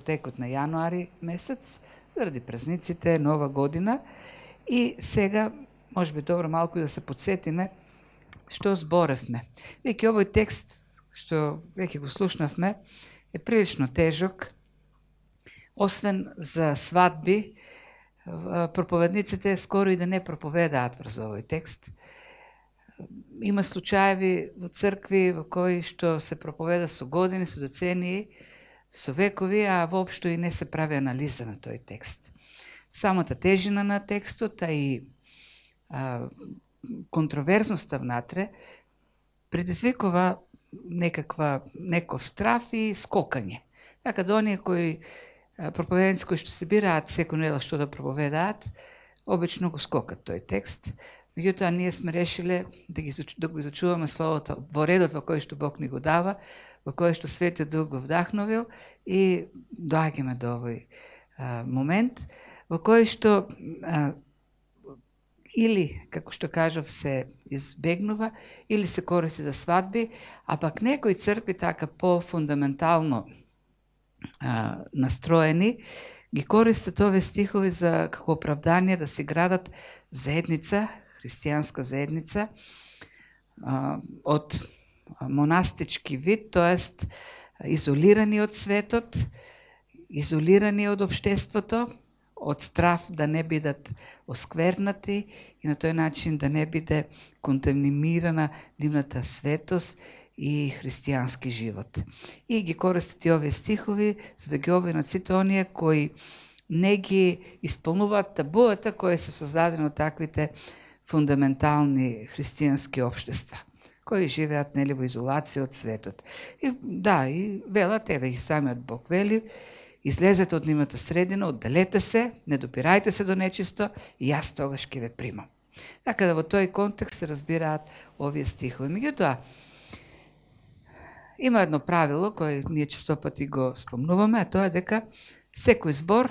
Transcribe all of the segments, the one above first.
протекот на јануари месец, заради празниците, нова година. И сега, може би добро малку да се подсетиме што зборевме. Веќе овој текст, што веќе го слушнавме, е прилично тежок. Освен за свадби, проповедниците скоро и да не проповедаат врз овој текст. Има случаеви во цркви во кои што се проповеда со години, со децении, со векови, а воопшто и не се прави анализа на тој текст. Самата тежина на текстот, а и контроверзноста внатре предизвикува неков страф и скокање. Така да оние кои проповедници кои што се бираат секој недела што да проповедаат, обично го скокат тој текст. Меѓутоа, ние сме решиле да го изучуваме Словото во редот во кој што Бог ни го дава, во кој што Светиот Дух го вдахновил, и доаѓаме до овој момент во кој што или, како што кажав, се избегнува, или се користи за свадби, а пак некои цркви така по-фундаментално настроени, ги користат овие стихови за како оправдание да се градат заедница, христијанска заедница, од монастички вид, тоест изолирани од светот, изолирани од општеството, од страф да не бидат осквернати и на тој начин да не биде контаминирана нивната светост и христијански живот. И ги користат и овие стихови за да ги обвинат сите оние кои не ги исполнуваат табуата кои се создадени од таквите фундаментални христијански општества, кои живеат нели во изолација од светот. И да, и велат, еве и самиот Бог вели, излезете од нивната средина, одделете се, не допирајте се до нечисто и јас тогаш ќе ве примам. Така да во тој контекст се разбираат овие стихови. Меѓутоа, има едно правило кое ние честопати го спомнуваме, а тоа е дека секој збор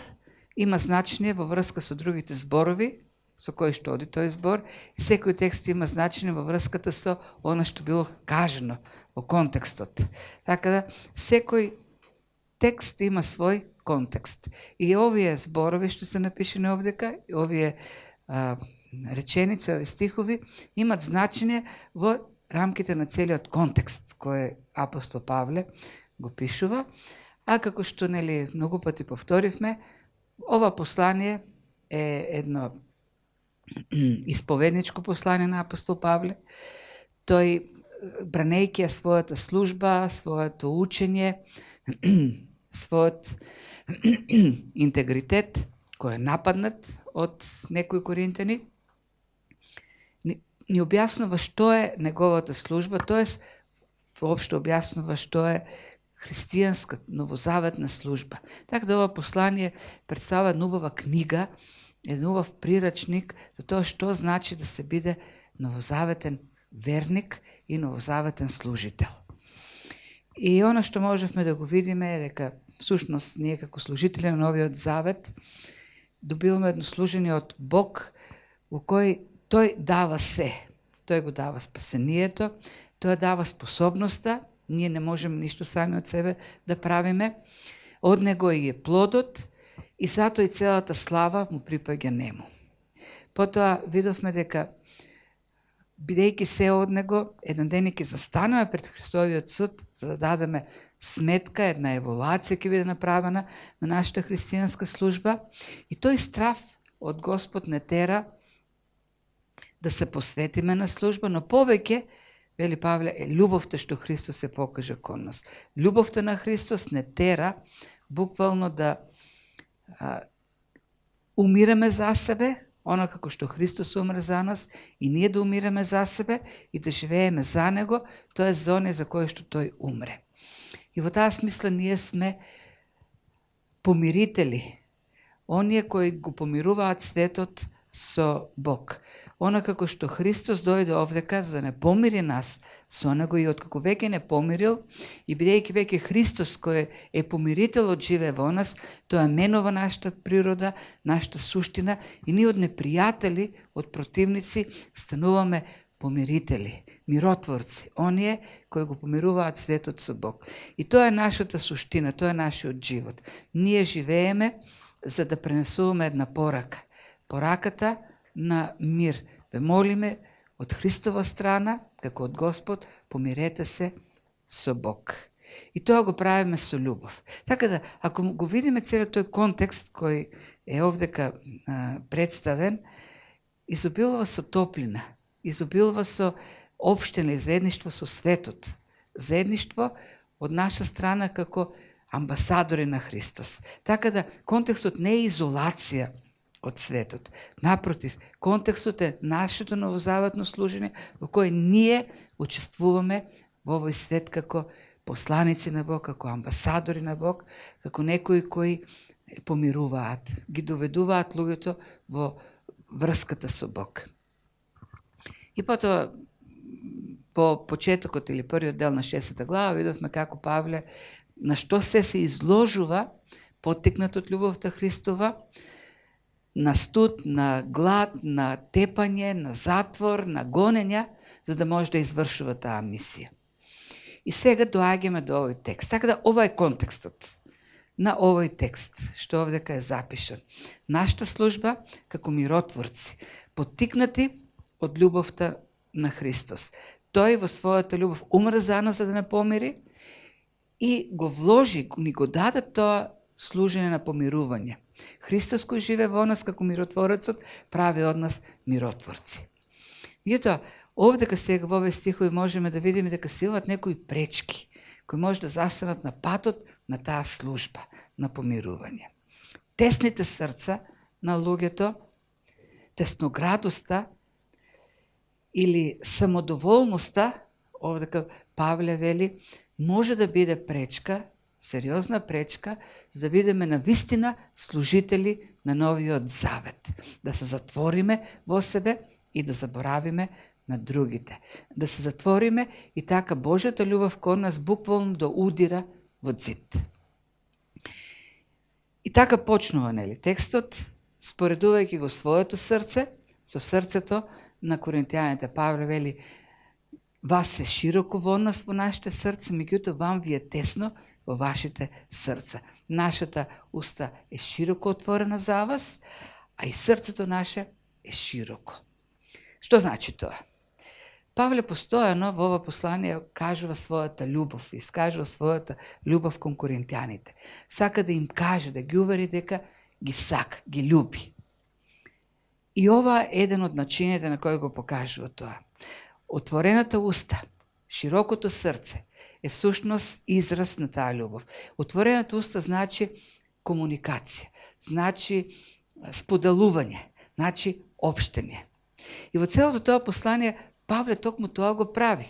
има значење во врска со другите зборови со кои што оди тој збор, и секој текст има значење во врската со она што било кажано во контекстот. Така да секој текст има свој контекст. И овие зборови што се напишени овдека, овие реченици, овие стихови имат значење во рамките на целиот контекст кој апостол Павле го пишува, а како што нели многу пати повторивме, ова послание е едно исповедничко послание на апостол Павле. Тој, бранејќи ја својата служба, своето учење, својот интегритет, кој е нападнат од некои коринтени, ни објаснува што е неговата служба, тоест воопшто објаснува што е христијанска новозаветна служба. Така да ова послание представува една убава книга, еден убав прирачник за тоа што значи да се биде новозаветен верник и новозаветен служител. И она што можевме да го видиме е дека всушност ние како служители на Новиот Завет добиваме едно служење од Бог во кој тој дава се. Тој го дава спасението, тој дава способноста, ние не можеме ништо сами од себе да правиме, од него и е плодот, и затоа и целата слава му припаѓа нему. Потоа видовме дека бидејќи се од него, еден ден ќе застанеме пред Христовиот суд за да дадеме сметка, една еволуација ќе биде направена на нашата христијанска служба, и тој страф од Господ не тера да се посветиме на служба, но повеќе, вели Павле, е љубовта што Христос се покажа кон нас. Љубовта на Христос не тера буквално да умираме за себе, оно како што Христос умре за нас, и ние да умираме за себе и да живееме за него, тоа е за оние за кои што тој умре. И во таа смисла ние сме помирители, оние кои го помируваат светот со Бог. Она како што Христос дојде овдека за да не помири нас со него, и откако веќе не помирил, и бидејќи веќе Христос кој е помирителот живее во нас, тоа менува нашата природа, нашата суштина, и ние од непријатели, од противници стануваме помирители, миротворци, оние кои го помируваат светот со Бог. И тоа е нашата суштина, тоа е нашиот живот. Ние живееме за да пренесуваме една порака. Пораката на мир. Ве молиме од Христова страна, како од Господ, помирете се со Бог. И тоа го правиме со љубов. Така да, ако го видиме целиот тој контекст кој е овдека представен, изобилува со топлина, изобилува со општење, заедништво со светот, заедништво од наша страна како амбасадори на Христос. Така да, контекстот не е изолација од светот. Напротив, контекстот е нашето новозаветно служење во кое ние учествуваме во овој свет како посланици на Бог, како амбасадори на Бог, како некои кои помируваат, ги доведуваат луѓето во врската со Бог. И потоа, по почетокот или првиот дел на 6 глава, видовме како Павле на што се изложува, поттикнат од љубовта Христова, на студ, на глад, на тепање, на затвор, на гонења, за да може да извршува таа мисија. И сега доаѓаме до овој текст. Така да, ова е контекстот на овој текст, што овдека е запишан. Нашата служба како миротворци, поттикнати од љубовта на Христос. Тој во својата љубов умра за нас за да не помири и го вложи, ни го даде тоа служење на помирување. Христос кој живе во нас како миротворецот, прави од нас миротворци. Меѓутоа, овдека сега во овие стихови можеме да видиме дека се имаат некои пречки кои може да застанат на патот на таа служба на помирување. Тесните срца на луѓето, тесноградоста или самодоволноста, овдека Павле вели, може да биде пречка, сериозна пречка, за да бидеме навистина служители на новиот завет. Да се затвориме во себе и да заборавиме на другите. Да се затвориме и така Божјата љубов кон нас буквално да удира во зид. И така почнува, нели, текстот, споредувајќи го своето срце со срцето на коринтијаните. Павле вели, вас е широко во нас во нашите срца, меѓутоа вам ви е тесно во вашите срца. Нашата уста е широко отворена за вас, а и срцето наше е широко. Што значи тоа? Павле постојано во ова послание кажува својата љубов, искажува својата љубов кон коринтијаните. Сака да им каже, да ги увери дека ги сака, ги љуби. И ова е еден од начините на кој го покажува тоа. Отворената уста, широкото срце е всушност израз на таа љубов. Отворената уста значи комуникација, значи споделување, значи општење. И во целото тоа послание Павле токму тоа го прави.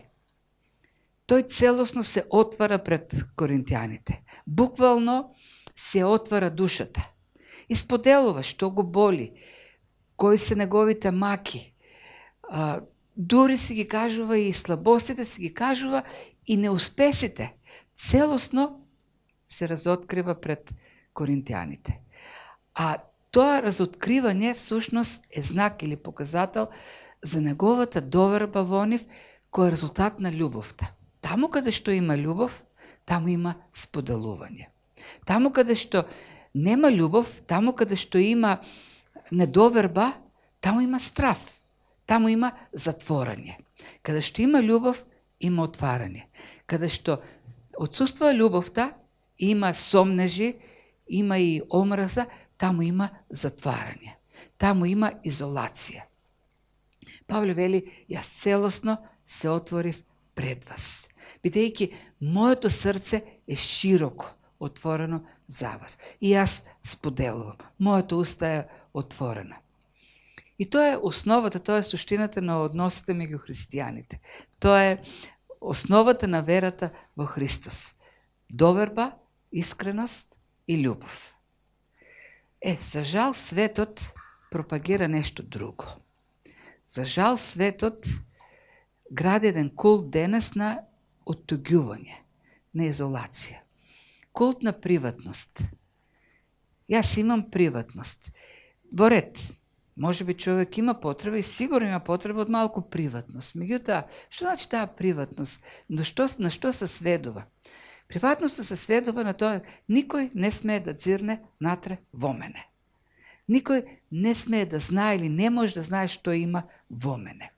Тој целосно се отвара пред коринтијаните. Буквално се отвара душата. И споделува што го боли, кои се неговите маки. Дури си ги кажува и слабостите си ги кажува и неуспесите. Целосно се разоткрива пред коринтијаните. А тоа разоткривање всушност е знак или показател за неговата доверба во нив, кој е резултат на љубовта. Таму каде што има љубов, таму има споделување. Таму каде што нема љубов, таму каде што има недоверба, таму има страв, таму има затворање. Каде што има љубов, има отварање. Каде што отсуствува љубовта, има сомнежи, има и омраза, таму има затварање. Таму има изолација. Павле вели, јас целосно се отворив пред вас, бидејќи моето срце е широко отворено за вас. И јас споделувам, моето уста е отворена. И тоа е основата, тоа е суштината на односите меѓу христијаните. Тоа е основата на верата во Христос. Доверба, искреност и љубов. За жал светот пропагира нешто друго. За жал светот гради еден култ денес на оттуѓување, на изолација. Култ на приватност. Јас имам приватност. Во ред, Може би човек има потреба и сигурно има потреба од малку приватност. Меѓутоа, што значи таа приватност? На што се сведува? Приватноста се сведува на тоа никој не смее да дзирне натре во мене. Никој не смее да знае или не може да знае што има во мене.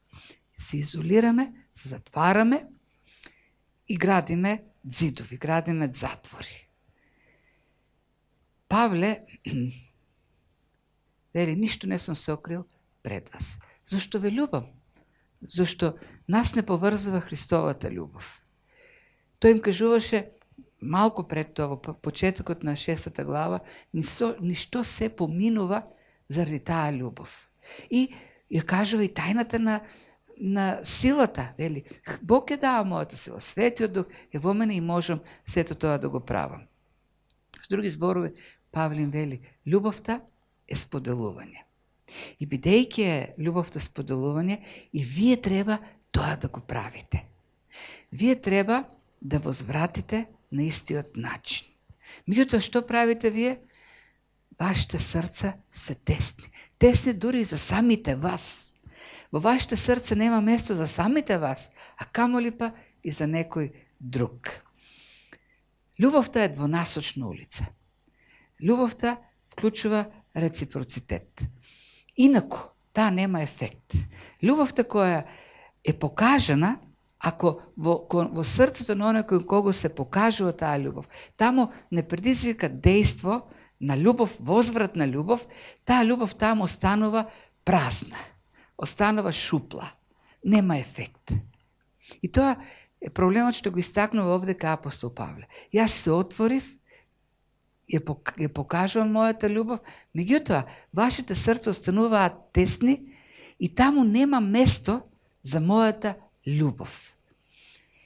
Се изолираме, се затвараме и градиме ѕидови, градиме затвори. Павле вели, ништо не сум сокрил пред вас. Зошто ве љубам? Зошто нас не поврзува Христовата љубов. Тој им кажуваше малку пред тоа, во почетокот на 6 глава, ништо се поминува заради таа љубов. И ја кажува и тајната на силата, вели, Бог е дава мојата сила, Светиот Дух е во мене и можам сето тоа да го правам. С други зборови, Павле им вели, љубовта е споделување. И бидејќи е љубовта споделување, и вие треба тоа да го правите. Вие треба да возвратите на истиот начин. Меѓутоа, што правите вие? Вашите срца се тесни. Тесни дури и за самите вас. Во вашите срца нема место за самите вас, а камоли па и за некој друг. Љубовта е двонасочна улица. Љубовта вклучува реципроцитет. Инаку, таа нема ефект. Љубовта која е покажана, ако во срцето на оној кој кого се покажува таа љубов, таму не предизвика дејство на љубов, возврат на љубов, таа љубов таму останува празна, останува шупла, нема ефект. И тоа е проблемот што го истакнува овде кај апостол Павле. Јас се отворив, ја покажувам мојата љубов, меѓутоа, вашите срца остануваат тесни и таму нема место за мојата љубов.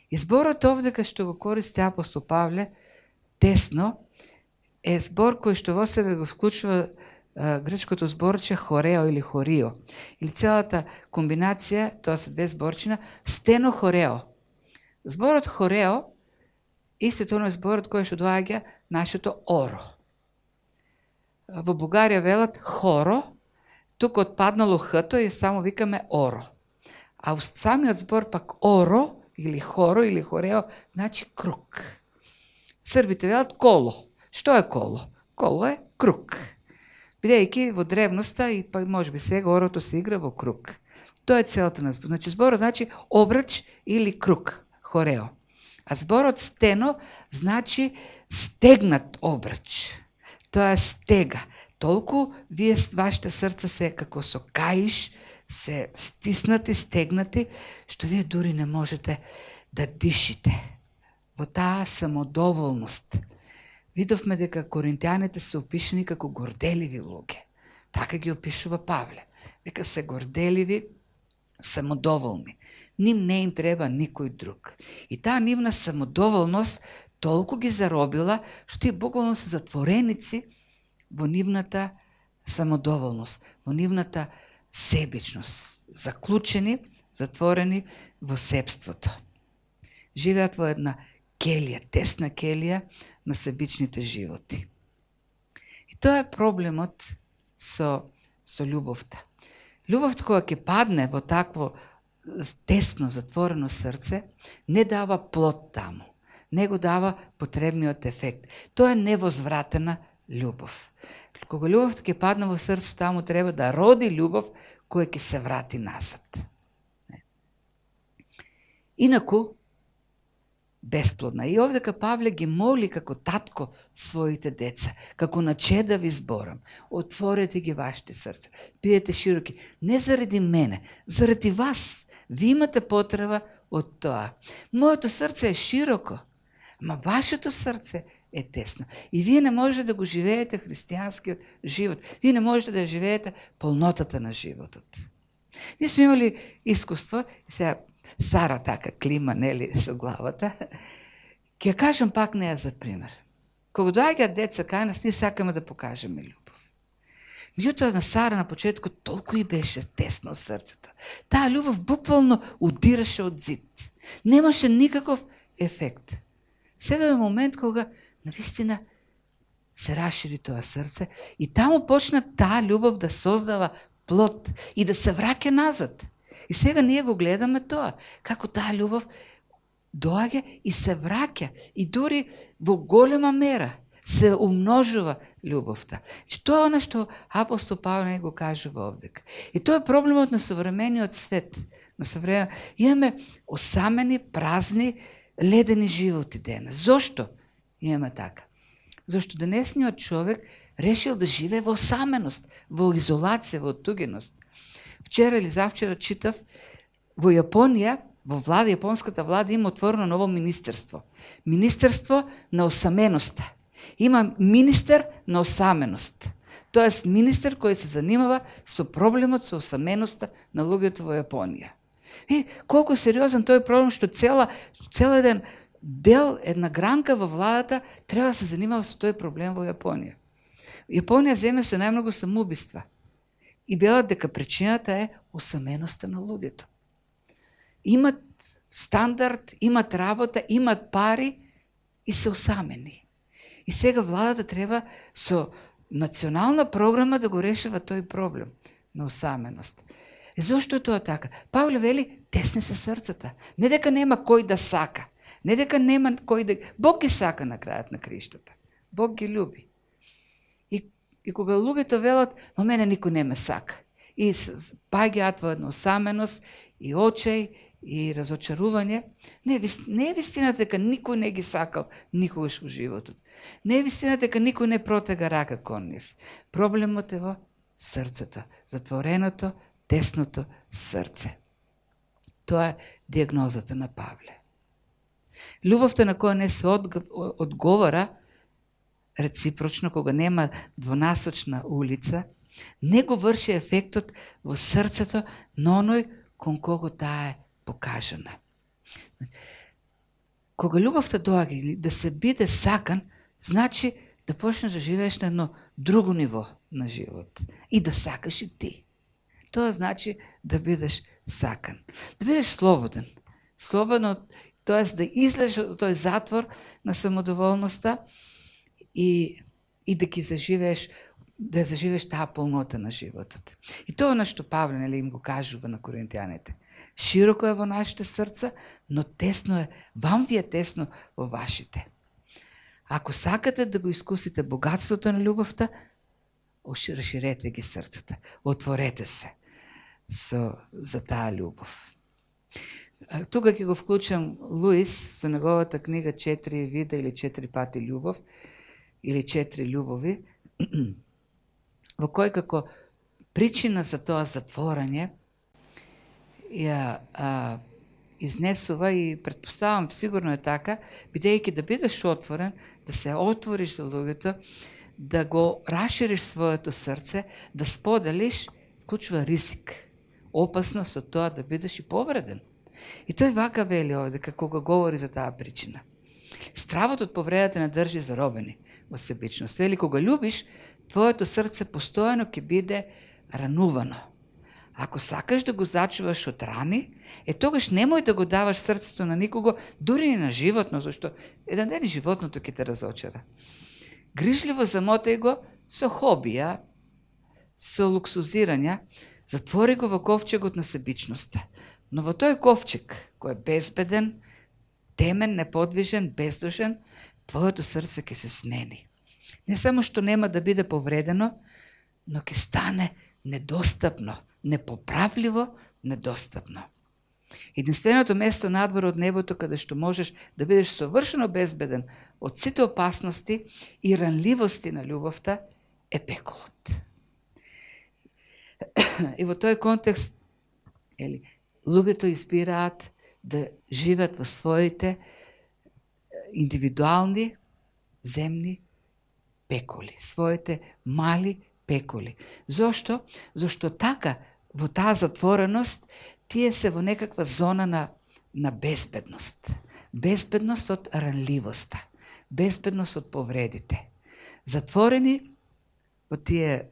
И зборот овде кај што го користи апостол Павле, тесно, е збор кој што во себе го вклучува грчкото зборче хорео или хорио. Или целата комбинација, тоа се две зборчина, стено-хорео. Зборот хорео исто тоа е зборот кој што доаѓа нашето оро. Во Бугарија велат хоро, тука отпаднало хто и само викаме оро. А самиот збор пак оро, или хоро, или хорео, значи круг. Србите велат коло. Што е коло? Коло е круг. Бидејќи во древноста и па можеби сега орото се игра во круг. Тоа е целата на збор. Значи зборот значи обрач или круг, хорео. А зборот стено значи стегнат обрач. Тоа е стега. Толку вие вашите срца се како со каиш, се стиснати, стегнати, што вие дури не можете да дишите. Во таа самодоволност. Видовме дека коринтијаните се опишани како горделиви луѓе. Така ги опишува Павле. Дека се горделиви, самодоволни. Ним не им треба никој друг. И таа нивна самодоволност толку ги заробила, што тие буквално се затвореници во нивната самодоволност, во нивната себичност, заклучени, затворени во себството. Живеат во една келија, тесна келија на себичните животи. И тоа е проблемот со љубовта. Љубовта која ќе падне во такво тесно затворено срце, не дава плод таму. Не го дава потребниот ефект. Тоа е невозвратена љубов. Кога љубовта ќе падне во срцето, таму треба да роди љубов која ќе се врати назад. Инаку, бесплодна. И овдека Павле ги моли како татко своите деца, како начедави зборам. Отворете ги вашите срца. Бидете широки. Не заради мене, заради вас. Ви имате потреба од тоа. Моето срце е широко, ама вашето срце е тесно. И вие не можете да го живеете христијанскиот живот. Вие не можете да живеете полнотата на животот. Ние сме имали искуство, и сега Сара така клима, нели, со главата. Ќе ја кажам пак неа за пример. Кога доаѓаат деца кај нас, ние сакаме да покажеме љубов. Меѓутоа на Сара на почетку толку и беше тесно срцето. Таа љубов буквално удираше од зид. Немаше никаков ефект. Се до момент кога навистина се расшири тоа срце и таму почна таа љубов да создава плод и да се враќа назад. И сега ние го гледаме тоа, како таа љубов доаѓа и се враќа, и дури во голема мера се умножува љубовта. Тоа е она што апостол Павле го кажува овдека. И тоа е проблемот на современиот свет. Имаме осамени, празни, ледени животи денес. Зошто имаме така? Зашто денесниот човек решил да живее во осаменост, во изолација, во тугеност. Вчера или завчера читав, во Јапонија, во јапонската влада има отворено ново министерство. Министерство на осаменоста. Има министер на осаменост. Тоест министер кој се занимава со проблемот со осаменоста на луѓето во Јапонија. И колку сериозен тој проблем што цел еден дел, една гранка во владата треба да се занимава со тој проблем во Јапонија. Јапонија земја со најмногу самоубиства. И велат дека причината е осаменоста на луѓето. Имат стандард, имат работа, имат пари и се осамени. И сега владата треба со национална програма да го решава тој проблем на осаменост. И зошто е тоа така? Павле вели, тесни се срцата. Не дека нема кој да сака. Не дека нема кој да... Бог ги сака на крајот на криштата. Бог ги љуби. И кога луѓето велат, но мене никој не ме сака. И паѓаат во една осаменост, и очај, и разочарување. Не е вистината дека никој не ги сакал никогаш во животот. Не е вистината дека никој не протега рака кон нив. Проблемот е во срцето, затвореното, тесното срце. Тоа е диагнозата на Павле. Љубовта на која не се одговора реципрочно, кога нема двонасочна улица, не го врши ефектот во срцето на оној кон кого таа е покажана. Кога љубовта доаѓа или да се биде сакан, значи да почнеш да живееш на едно друго ниво на живот и да сакаш и ти. Тоа значи да бидеш сакан. Да бидеш слободен. Слободно, тоест да излезеш од тој затвор на самодоволноста и да ги заживееш, да заживееш таа полнота на животот. И тоа на што Павле им го кажува на коринтијаните. Широко е во нашите срца, но тесно е, вам ви е тесно во вашите. Ако сакате да го искусите богатството на љубовта, расширете ги срцата, отворете се за таа љубов. Тука ќе го вклучам Луис со неговата книга 4 вида или 4 пати љубов, или 4 љубови, во кој како причина за тоа затворање ја изнесува и предпоставам сигурно е така, бидејќи да бидеш отворен, да се отвориш за луѓето, да го расшириш своето срце, да споделиш, вклучува ризик. Опасно со тоа да бидеш и повреден. И тој вака вели овде, кога говори за таа причина. Стравот од повредата не држи заробени во себичност. Вели, кога љубиш, твоето срце постојано ќе биде ранувано. Ако сакаш да го зачуваш од рани, тогаш немој да го даваш срцето на никого, дури и на животно, зашто еден ден и животното ќе те разочара. Грижливо замотај го со хобија, со луксузирања, затвори го во ковчегот на себичноста. Но во тој ковчег, кој е безбеден, темен, неподвижен, бездушен, твоето срце ќе се смени. Не само што нема да биде повредено, но ќе стане недостапно, непоправливо недостапно. Единственото место надвор од небото каде што можеш да бидеш совршено безбеден од сите опасности и ранливости на љубовта е пеколот. И во тој контекст луѓето избираат да живеат во своите индивидуални земни пеколи, своите мали пеколи. Зошто? Зошто така во таа затвореност тие се во некаква зона на безбедност. Безбедност од ранливоста, безбедност од повредите. Затворени во тие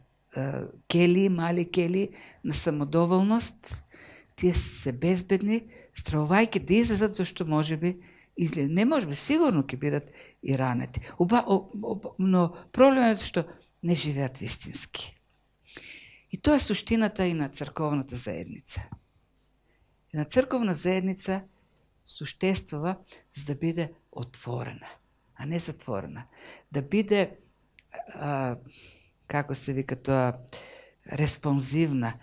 кели, мали кели на самодоволност, тие се безбедни, стравувајќи да излезат, зашто можеби не можеби, сигурно ќе бидат и ранети. Но проблемот е што не живеат вистински. И тоа е суштината и на црковната заедница. Една црковна заедница суштествува за да биде отворена, а не затворена. Да биде, како се вика тоа, респонзивна,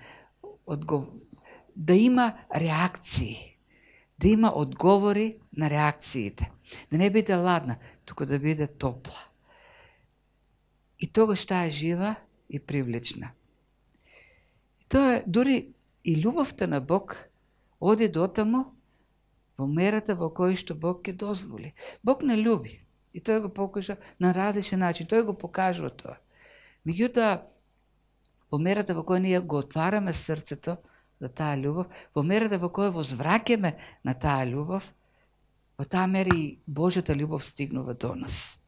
да има реакции, да има одговори на реакциите. Да не биде ладна, туку да биде топла. И тогаш таа е жива и привлечна. И тоа е, дури и љубовта на Бог оди дотамо во мерата во кој што Бог ќе дозволи. Бог не љуби. И тој го покажа на различен начин. Тој го покажува тоа. Меѓутоа, во мерата во кој ние го отвараме срцето за таа љубов, во мерата во која возвраќаме на таа љубов, во таа мера и Божјата љубов стигнува до нас.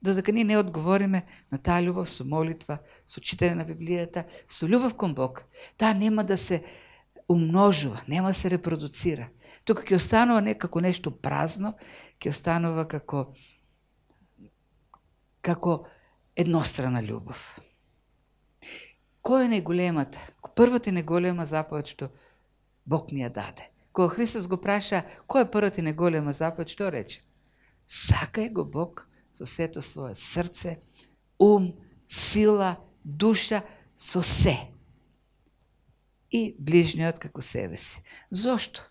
Додека ние не одговориме на таа љубов со молитва, со читање на Библијата, со љубов кон Бог, таа нема да се умножува, нема да се репродуцира. Тука ќе останува некако нешто празно, ќе останува како еднострана љубов. Кој е најголемата? Првата и најголема заповед што Бог ни ја даде. Кога Христос го праша кој е првата и најголема заповед, што рече? Сакај го Бог со сето свое срце, ум, сила, душа, со се. И ближниот како себе си. Зошто?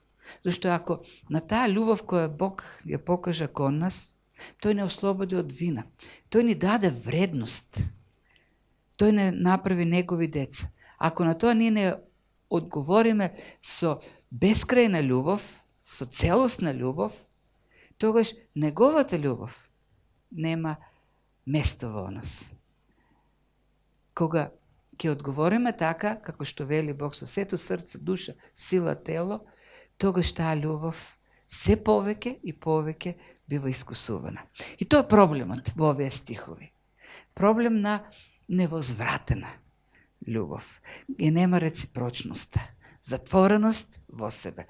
Зашто ако на таа љубов која Бог ја покажа кон нас, тој не ослободи од вина. Тој ни даде вредност. Тој не направи негови деца. Ако на тоа ние не одговориме со бескрајна љубов, со целосна љубов, тогаш неговата љубов нема место во нас. Кога ќе одговориме така, како што вели Бог, со сето срце, душа, сила, тело, тогаш таа љубов се повеќе и повеќе бива искусувана. И тоа е проблемот во овие стихови. Проблем на невозвратена љубов. И нема реципрочноста, затвореност во себе.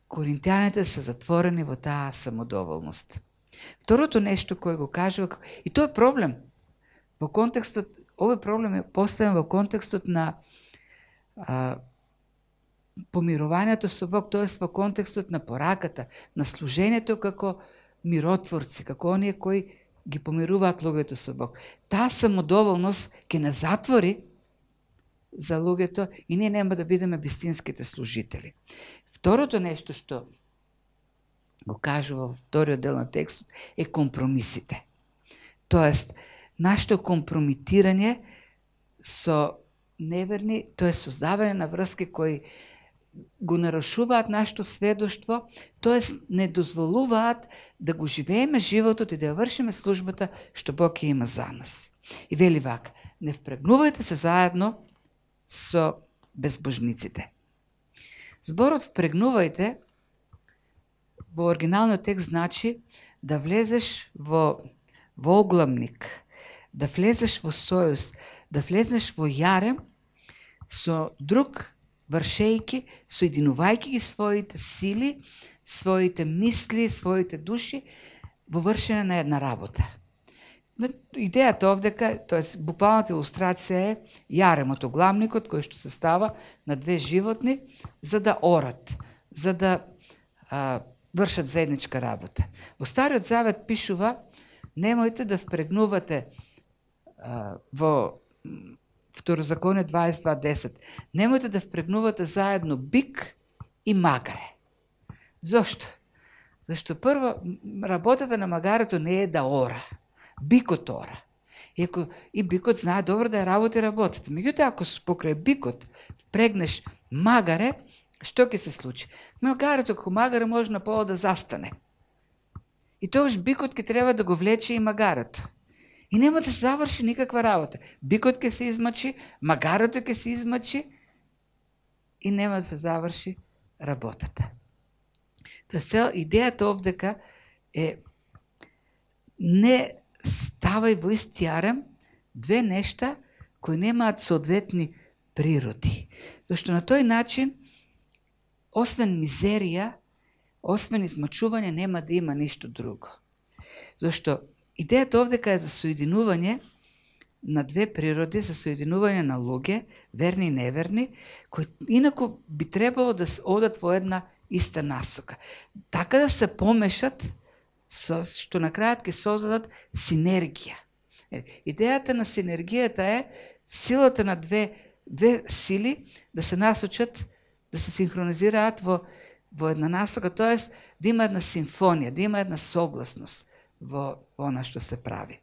Коринтијаните се затворени во таа самодоволност. Второто нешто кој го кажува, и тоа е проблем во контекстот, овој проблем е поставен во контекстот на помирувањето со Бог, тоест во контекстот на пораката, на служењето како миротворци, како оние кои ги помируваат луѓето со Бог. Таа самодоволност ќе не затвори за луѓето и ние нема да бидеме вистинските служители. Второто нешто што го кажува во вториот дел на текстот е компромисите. Тоест, нашето компромитирање со неверни, тоест создавање на врски кои го нарушуваат нашето сведоштво, тоест не дозволуваат да го живееме животот и да ја вршиме службата што Бог ќе има за нас. И вели вака, не впрегнувајте се заедно со безбожниците. Зборот впрегнувајте во оригиналниот текст значи да влезеш во огламник, да влезеш во сојуз, да влезеш во јарем со друг, вршејки, соединувајќи ги своите сили, своите мисли, своите души во вршење на една работа. Идејата овдека, тоест буквалната илустрација е јаремот, огламникот кој што се става на две животни за да орат, за да вршат заедничка работа. Во Стариот Завет пишува немојте да впрегнувате во Второзаконие 22:10. Немојте да впрегнувате заедно бик и магаре. Зошто? Зашто прво, работата на магарето не е да ора. Бикот ора. И бикот знае добро да ја работи работата. Меѓутоа, ако покрај бикот впрегнеш магаре, што ќе се случи? Магарето како магаре може на пола да застане. И тогаш бикот ќе треба да го влече и магарето. И нема да се заврши никаква работа. Бикот ќе се измачи, магарето ќе се измачи и нема да се заврши работата. Идејата овдека е не ставај во исти јарем две нешта кои немаат соодветни природи. Зашто на тој начин, освен мизерија, освен измачување, нема да има ништо друго. Зашто идејата овдека е за соединување на две природи за соединување на луѓе, верни и неверни, кои инаку би требало да одат во една иста насока. Така да се помешат, што на крајот ќе создадат синергија. Идејата на синергијата е силата на две сили да се насочат, да се синхронизираат во една насока, тоест да има една симфонија, да има една согласност во она што се прави.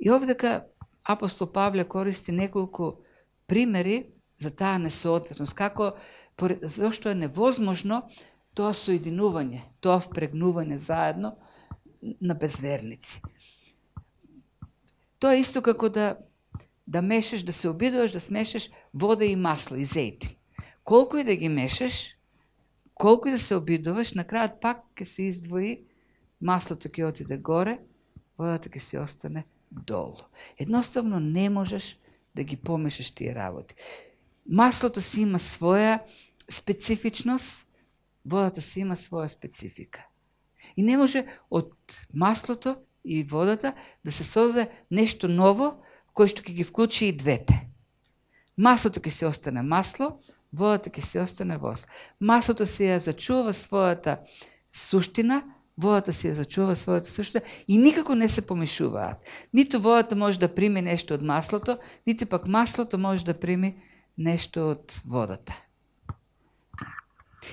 И овдека апостол Павле користи неколку примери за таа несоодветност, зашто е невозможно тоа соединување, тоа впрегнување заедно на безверници. Тоа е исто како да мешаш, да се обидуваш да смешаш вода и масло и зејтин. Колку и да ги мешаш, колку и да се обидуваш, на крајот пак ќе се издвои, маслото ќе отиде горе, водата ќе се остане долу. Едноставно не можеш да ги помешаш тие работи. Маслото си има своја специфичност, водата си има своја специфика. И не може од маслото и водата да се создаде нешто ново, кој што ќе ги вклучи и двете. Маслото ќе се остане масло, водата ќе се остане вода. Маслото си ја зачува својата суштина, водата си ја зачува својата суштина и никако не се помешуваат. Ниту водата може да прими нешто од маслото, ниту пак маслото може да прими нешто од водата.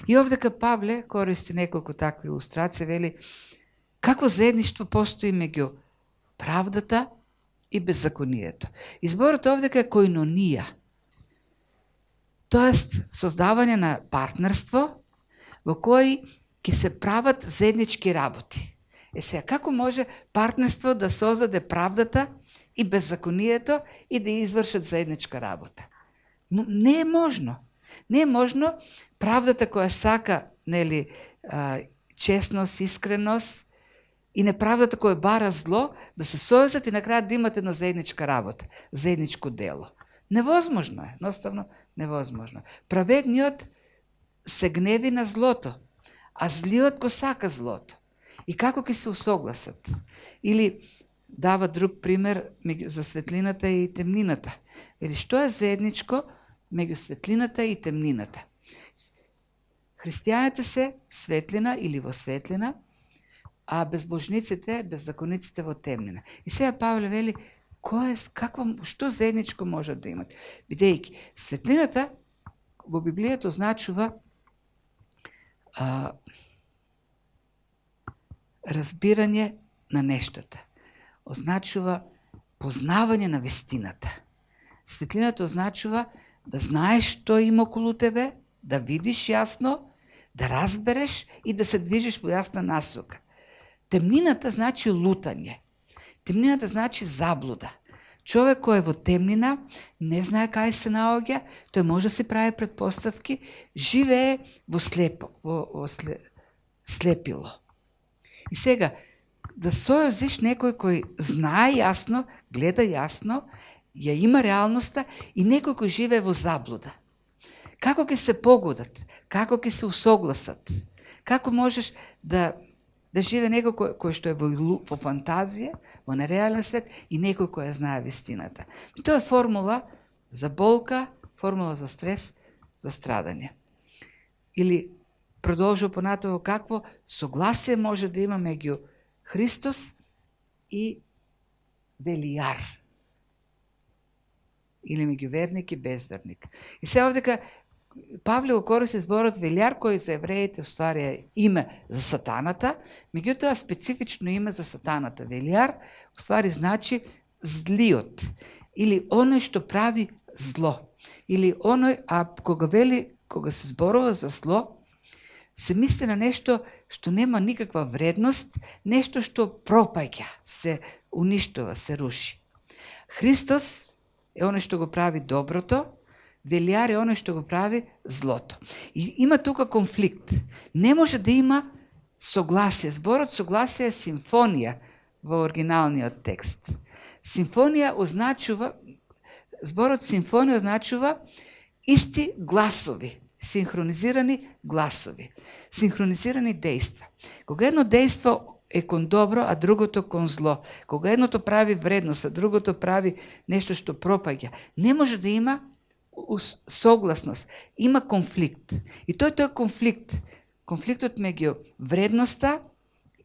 И овдека Павле користи неколку такви илустрации, вели какво заедништво постои меѓу правдата и беззаконието. Изборот овдека е коинонија. Тоест, создавање на партнерство во кој ќе се прават заеднички работи. Сега, како може партнерство да создаде правдата и беззаконието и да извршат заедничка работа? Не е можно. Не е можно правдата која сака, честност, искреност и неправдата која бара зло, да се сојузат и на крајот да имат една заедничка работа, заедничко дело. Невозможно е, едноставно невозможно. Праведниот се гневи на злото, а злиот го сака злото. И како ќе се усогласат? Или дава друг пример за светлината и темнината. Или што е заедничко меѓу светлината и темнината? Христијаните се светлина или во светлина, а безбожниците, беззакониците во темнина. И сега Павле вели, што заедничко може да имат? Бидејќи светлината во Библијата означува разбирање на нештата. Означува познавање на вистината. Светлината означува да знаеш што има околу тебе, да видиш јасно, да разбереш и да се движиш во јасна насока. Темнината значи лутање. Темнината значи заблуда. Човек кој е во темнина, не знае кај се наоѓа, тој може да се прави предпоставки, живее во слепило. И сега, да сојузиш некој кој знае јасно, гледа јасно, ја има реалноста и некој кој живее во заблуда. Како ќе се погодат? Како ќе се усогласат? Како можеш да живее некој кој што е во фантазија, во нереален свет и некој кој знае вистината? И тоа е формула за болка, формула за стрес, за страдање. Или продолжува понатоа какво согласие може да има меѓу Христос и велијар. Или меѓу верник и безверник. И се овдека Павле го користи зборот велијар, кој за евреите уствари е име за сатаната, меѓутоа специфично име за сатаната. Велијар уствари значи злиот, или оној што прави зло. Или оној, кога се зборува за зло, се мисли на нешто што нема никаква вредност, нешто што пропаѓа, се уништува, се руши. Христос е оној што го прави доброто, велијар е оној што го прави злото. И има тука конфликт. Не може да има согласие. Зборот согласие е симфонија во оригиналниот текст. Зборот симфонија означува исти гласови, синхронизирани гласови, синхронизирани дејства. Кога едно дејство е кон добро, а другото кон зло. Кога едното прави вредност, а другото прави нешто што пропаѓа, не може да има согласност. Има конфликт. И тој конфликт, конфликтот меѓу вредноста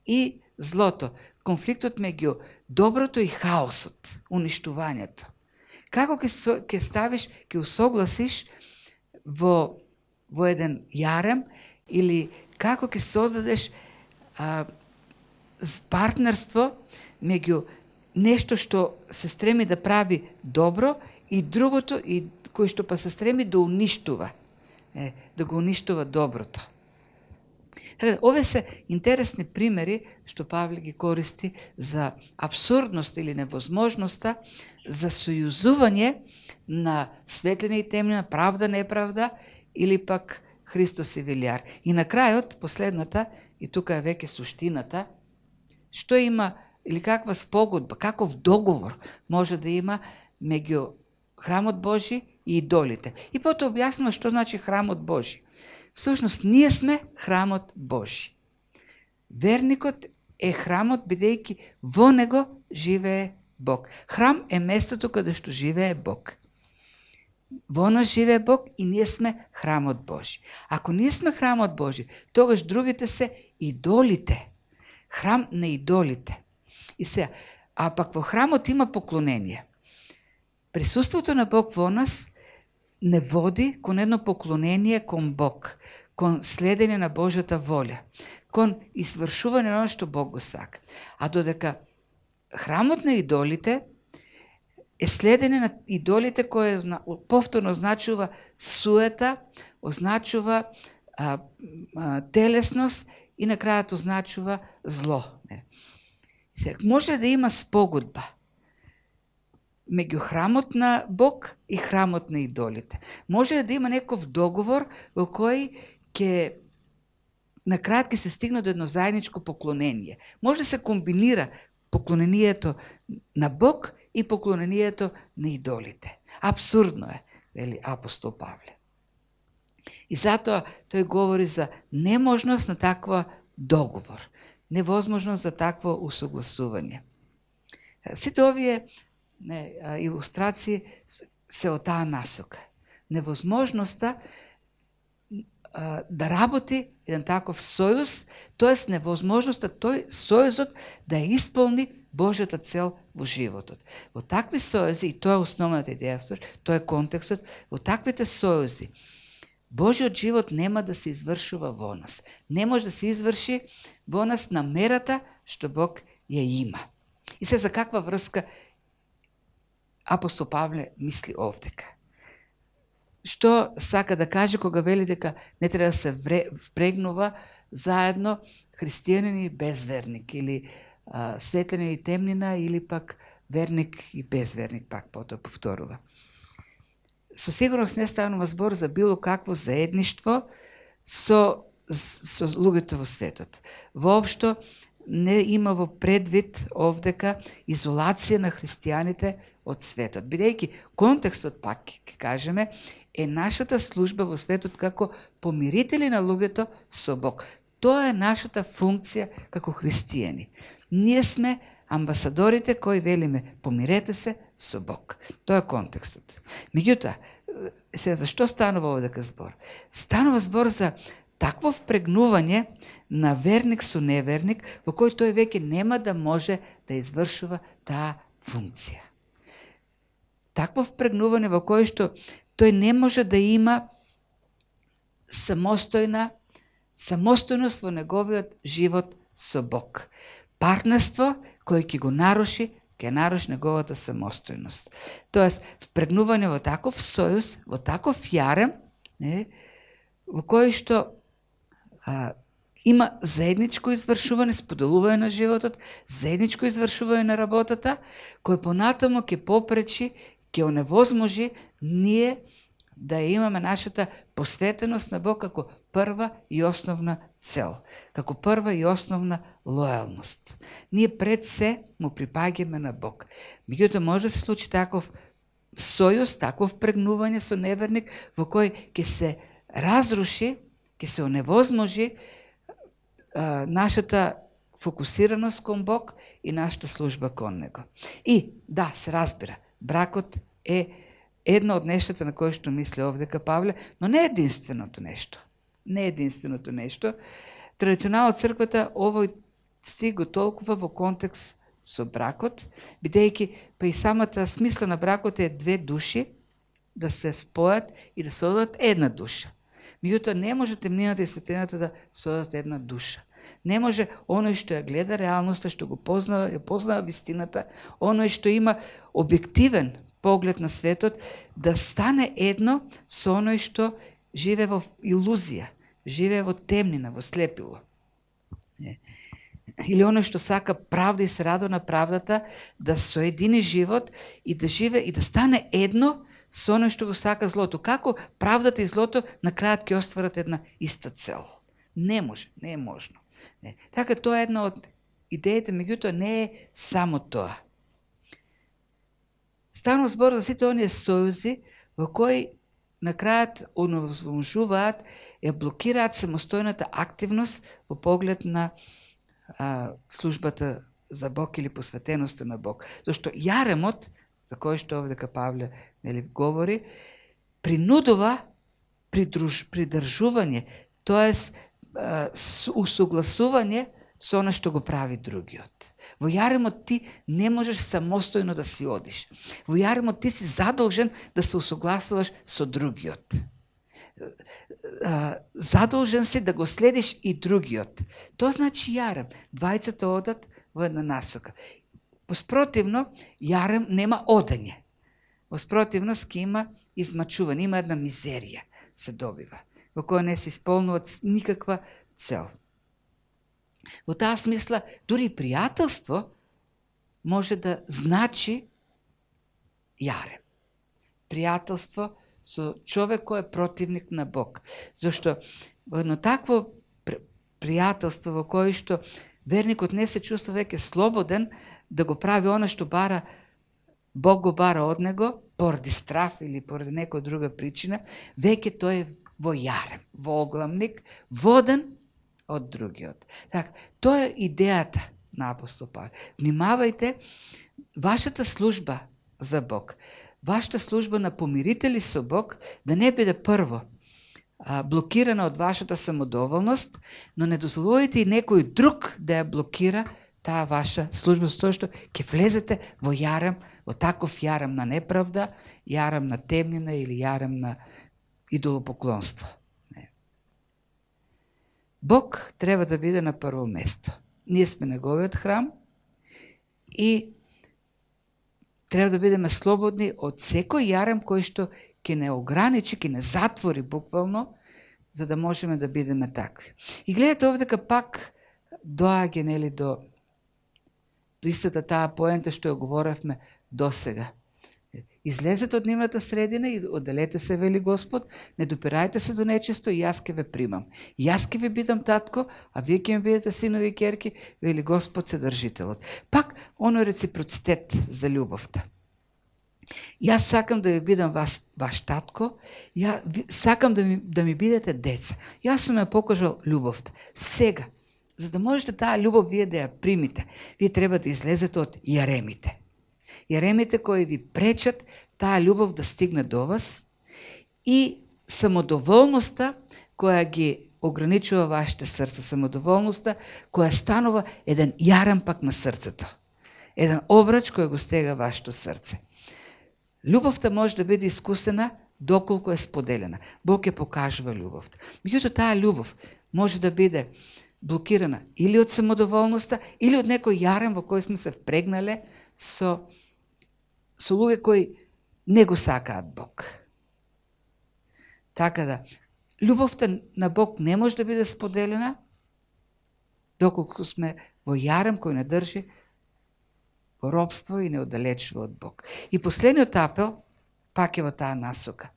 и злото, конфликтот меѓу доброто и хаосот, уништувањето. Како ќе ставиш, ќе усогласиш во еден јарем, или како ќе создадеш партнерство меѓу нешто што се стреми да прави добро и другото, и кој што па се стреми да уништува, да го уништува доброто. Така, овие се интересни примери што Павле ги користи за абсурдност или невозможноста за сојузување на светлина и темнина, правда, неправда, или пак Христос и Вилјар. И на крајот, последната, и тука е веќе суштината, што има, или каква спогодба, каков договор може да има меѓу храмот Божи и идолите. И потоа објаснува што значи храмот Божи. Всушност, ние сме храмот Божи. Верникот е храмот, бидејќи во него живее Бог. Храм е местото каде што живее Бог. Во нас живее Бог и ние сме храмот Божи. Ако ние сме храмот Божи, тогаш другите се идолите. Храм на идолите. И сега, а пак во храмот има поклонение. Присуството на Бог во нас не води кон едно поклонение кон Бог, кон следење на Божјата воља, кон извршување на оно што Бог го сака. А додека храмот на идолите е следење на идолите, кое повторно означува суета, означува телесност и на крајот означува зло. Сега, може да има спогодба меѓу храмот на Бог и храмот на идолите. Може да има неков договор во кој на крајот ќе се стигне до едно заедничко поклонение. Може да се комбинира поклонението на Бог и поклонението на идолите. Абсурдно е, вели апостол Павле. И затоа тој говори за неможност на таква договор, невозможност за такво усогласување. Сите овие илустрации се од таа насока. Невозможноста да работи еден таков сојуз, тоест невозможноста тој сојузот да ја исполни Божјата цел во животот. Во такви сојузи, и тоа е основната идеја, тоа е контекстот, во таквите сојузи Божјиот живот нема да се извршува во нас. Не може да се изврши во нас намерата што Бог ја има. И се за каква врска апостол Павле мисли овдека? Што сака да каже кога вели дека не треба да се впрегнува заедно христијанин и безверник, или светлина и темнина, или пак верник и безверник, пак потоа повторува. Со сигурност не станува збор за било какво заедништво со луѓето во светот. Воопшто не има во предвид овдека изолација на христијаните од светот. Бидејќи контекстот, пак ќе кажеме, е нашата служба во светот како помирители на луѓето со Бог. Тоа е нашата функција како христијани. Ние сме амбасадорите кои велиме помирете се со Бог. Тоа е контекстот. Меѓутоа, сега зашто станува овдека збор? Станува збор за такво впрегнување на верник со неверник, во кој тој веќе нема да може да извршува таа функција. Такво впрегнување во кој што тој не може да има самостојност во неговиот живот со Бог. Партнерство кој ќе го наруши, ќе наруши неговата самостојност. Тоест, впрегнување во таков сојуз, во таков јарем, во кој што има заедничко извршување, споделување на животот, заедничко извршување на работата, кој понатаму ќе попречи, ќе оневозможи ние да имаме нашата посветеност на Бог како прва и основна цел, како прва и основна лојалност. Ние пред се му припаѓаме на Бог. Меѓутоа може да се случи таков сојуз, таков впрегнување со неверник во кој ќе се разруши, ќе се оневозможи нашата фокусираност кон Бог и нашата служба кон Него. И, да, се разбира, бракот е едно од нештата на кое што мисли овдека Павле, но не единственото нешто. Не единственото нешто. Традиционално црквата овој стиг го толкува во контекст со бракот, бидејќи па и самата смисла на бракот е две души да се спојат и да се одат една душа. Меѓутоа не може темнината и светлината да се одат една душа. Не може оној што ја гледа реалноста, што го познава, ја познава вистината, оној што има објективен поглед на светот, да стане едно со оној што живее во илузија, живее во темнина, во слепило. Или оној што сака правда и се радува на правдата, да соедини живот и да живее и да стане едно со оној што го сака злото. Како правдата и злото на крајот ќе остварат една иста цел? Не може, не е можно. Не. Така тоа е една од идеите, меѓутоа не е само тоа. Станува збор за сите оние сојузи во кои на крајот оневозможуваат, ја блокираат самостојната активност во поглед на службата за Бог или посветеноста на Бог. Зашто јаремот, за кој што овдека Павле говори, принудува придржување, тоест усогласување со она што го прави другиот. Во јаремот ти не можеш самостојно да си одиш. Во јаремот ти си задолжен да се усогласуваш со другиот. Задолжен си да го следиш и другиот. Тоа значи јарем. Двајцата одат во една насока. Воспротивно, јарем нема одење. Воспротивно, ски има измачување, има една мизерија се добива, во која не се исполнува никаква цел. Во таа смисла, дури и пријателство може да значи јарем. Пријателство со човек кој е противник на Бог. Зашто во едно такво пријателство во кое што верникот не се чувства веќе слободен да го прави она што бара, Бог го бара од него, поради страф или поради некоја друга причина, веќе тој е во јарем, во огламник, воден од другиот. Така, тоа е идејата на апостол Павле. Внимавајте, вашата служба за Бог, вашата служба на помирители со Бог, да не биде прво блокирана од вашата самодоволност, но не дозволите и некој друг да ја блокира таа ваша служба, со тоа што ќе влезете во јарем, во таков јарем на неправда, јарем на темнина или јарем на идолопоклонство. Бог треба да биде на прво место. Ние сме неговиот храм и треба да бидеме слободни од секој јарем кој што ќе не ограничи, ќе не затвори буквално, за да можеме да бидеме такви. И гледате овдека пак доаѓа до истата таа поента што ја говоревме досега. Излезете од нивната средина и одделете се, вели Господ, не допирајте се до нечисто и јас ќе ве примам. Јас ќе ви бидам татко, а вие ќе ми бидете синови и керки, вели Господ Седржителот. Пак оној реципроцитет за љубовта. Јас сакам да ви бидам ваш татко, сакам да ми бидете деца. Јас сум ја покажал љубовта. Сега, за да можете таа љубов вие да ја примите, вие треба да излезете од јаремите. Јаремите кои ви пречат таа љубов да стигне до вас и самодоволноста која ги ограничува вашите срца, самодоволноста која станува еден јарем пак на срцето. Еден обрач кој го стега вашето срце. Љубовта може да биде искусена доколку е споделена. Бог ја покажува љубовта. Меѓутоа таа љубов може да биде блокирана или од самодоволноста, или од некој јарем во кој сме се впрегнале со луѓе кои не го сакаат Бог. Така да, љубовта на Бог не може да биде споделена доколку сме во јарем кој не држи во робство и не оддалечува од Бог. И последниот апел пак е во таа насока.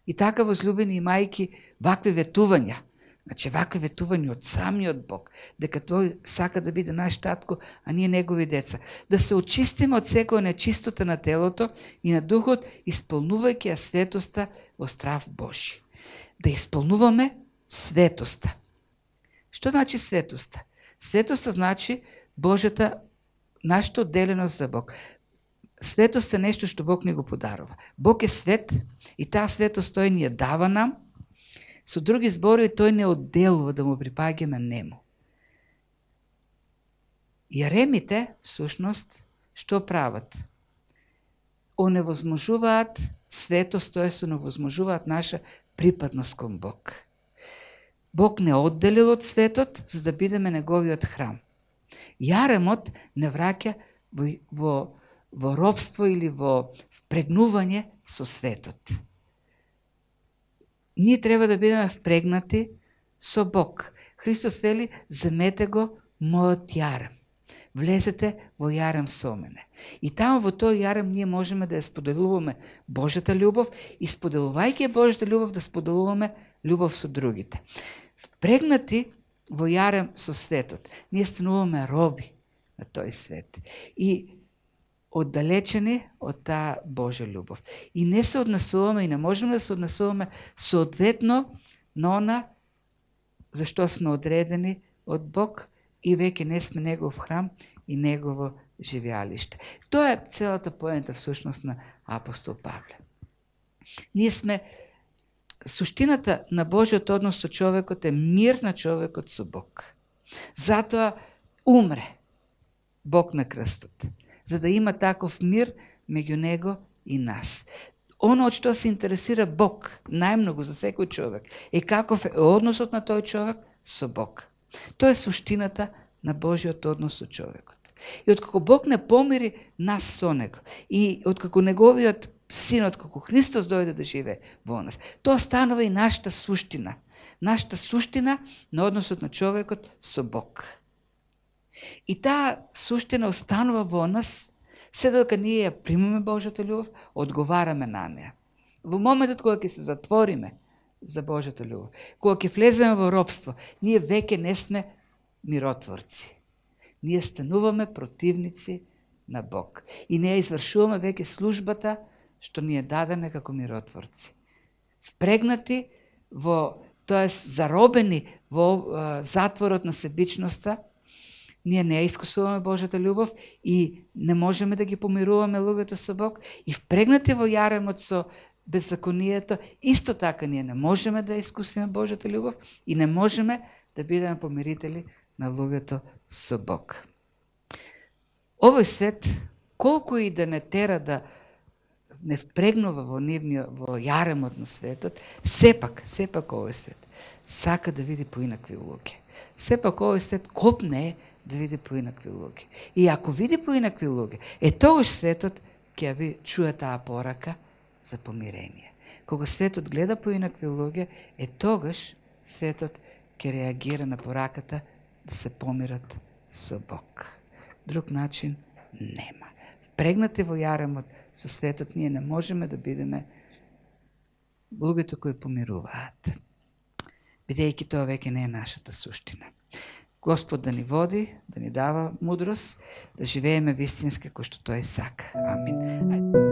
И така, возлюбени, имајќи вакви ветувања, значи вакви ветувања од самиот Бог, дека тој сака да биде наш татко, а ние негови деца, да се очистиме од секоја нечистота на телото и на духот, исполнувајќи ја светоста во страв Божи. Да исполнуваме светоста. Што значи светоста? Светоста значи нашата отделеност за Бог. Светост е нешто што Бог ни го подарува. Бог е свет и таа светост тој ни ја дава нам. Со други зборови, тој не отделува да му припаѓаме нему. Јаремите, всушност, што прават? Оневозможуваат светост, тоест оневозможуваат наша припадност кон Бог. Бог не одделил од светот, за да бидеме неговиот храм. Јаремот не враќа во робство или во впрегнување со светот. Ние треба да бидеме впрегнати со Бог. Христос вели, земете го мојот јарем. Влезете во јарем со мене. И таму во тој јарем ние можеме да ја споделуваме Божјата љубов и споделувајќи Божјата љубов да споделуваме љубов со другите. Впрегнати во јарем со светот, ние стануваме роби на тој свет и оддалечени од таа Божја љубов. И не се однесуваме и не можеме да се однесуваме соодветно на она за што сме одредени од Бог и веќе не сме негов храм и негово живеалиште. Тоа е целата поента всушност на апостол Павле. Ние сме суштината на Божјиот однос со човекот е мир на човекот со Бог. Затоа умре Бог на крстот, за да има таков мир меѓу него и нас. Оно од што се интересира Бог најмногу за секој човек е каков е односот на тој човек со Бог. Тоа е суштината на Божјиот однос со човекот. И откако Бог не помири нас со него, и откако неговиот Син, откако Христос дојде да живее во нас, тоа станува и нашата суштина. Нашата суштина на односот на човекот со Бог. И таа суштина останува во нас, се додека ние ја примаме Божјата љубов, одговараме на неа. Во моментот кога ќе се затвориме за Божјата љубов, кога ќе влеземе во робство, ние веќе не сме миротворци. Ние стануваме противници на Бог. И не ја извршуваме веќе службата што ни е дадена како миротворци. Впрегнати тоест заробени во затворот на себичноста, ние не ја искусуваме Божјата љубов и не можеме да ги помируваме луѓето со Бог, и впрегнати во јаремот со беззаконието, исто така ние не можеме да искусиме Божјата љубов и не можеме да бидеме помирители на луѓето со Бог. Овој свет, колку и да не тера да не впрегнува во јаремот на светот, сепак овој свет сака да види поинакви луѓе. Сепак овој свет копне да види поинакви луѓе. И ако види поинакви луѓе, тогаш светот ќе ви чуе таа порака за помирение. Кога светот гледа поинакви луѓе, тогаш светот ќе реагира на пораката да се помират со Бог. Друг начин нема. Впрегнати во јаремот со светот, ние не можеме да бидеме луѓето кои помируваат. Бидејќи тоа веќе не е нашата суштина. Господ да ни води, да ни дава мудрост, да живееме вистински кој што тој сака. Амин.